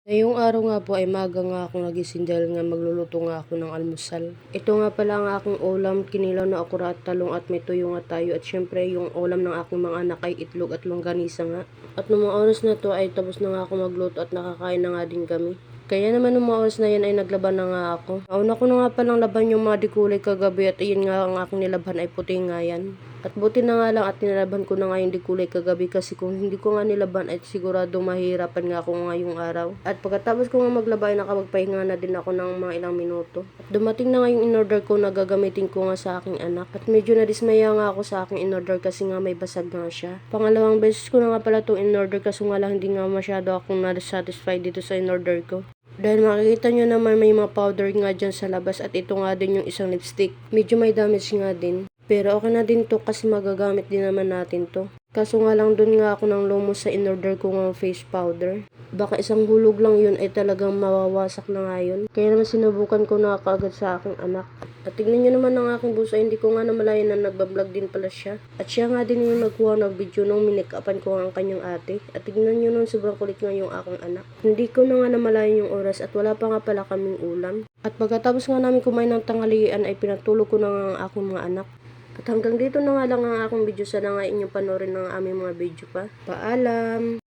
Ngayong araw nga po ay maaga nga akong nagising dahil nga magluluto nga ako ng almusal. Ito nga pala ang aking ulam, kinilaw na okra at talong at may tuyo nga tayo. At syempre yung ulam ng aking mga anak ay itlog at longganisa nga. At nung mga oras na to ay tapos na nga ako magluto at nakakain na nga din kami. Kaya naman nung mga oras na yan ay naglaban na nga ako. Nauna ko na nga palang laban yung mga dikulay kagabi at iyon nga ang aking nilabhan ay puti nga yan. At buti na nga lang at nilalaban ko na nga yung dikulay kagabi kasi kung hindi ko nga nilaban ay sigurado mahihirapan nga ako ngayong araw. At pagkatapos ko nga maglaba ay nakapagpahinga na din ako ng mga ilang minuto. At dumating na nga yung in-order ko na gagamitin ko nga sa aking anak. At medyo nadismaya nga ako sa aking in-order kasi nga may basag nga siya. Pangalawang beses ko na nga pala itong in-order kasi nga lang hindi nga masyado akong na-satisfied dito sa in-order ko. Dahil makikita nyo naman may mga powder nga dyan sa labas at ito nga din yung isang lipstick. Medyo may damage nga din. Pero okay na din to kasi magagamit din naman natin to. Kaso nga lang dun nga ako nang lumos sa in-order ko nga face powder. Baka isang hulog lang yun ay talagang mawawasak na nga yun. Kaya naman sinubukan ko na kaagad sa aking anak. At tignan nyo naman ang aking buso, hindi ko nga namalayan na nagbablog din pala siya. At siya nga din yung nagkuha ng video nung minake-upan ko ang kanyang ate. At tignan nyo nun, sobrang kulit nga yung aking anak. Hindi ko na nga namalayan yung oras at wala pa nga pala kaming ulam. At pagkatapos nga namin kumain ng tanghalian ay pinatulog ko na nga ang aking mga anak. At hanggang dito na nga lang ang aking video. Sana nga inyong panoorin ng aming mga video pa. Paalam!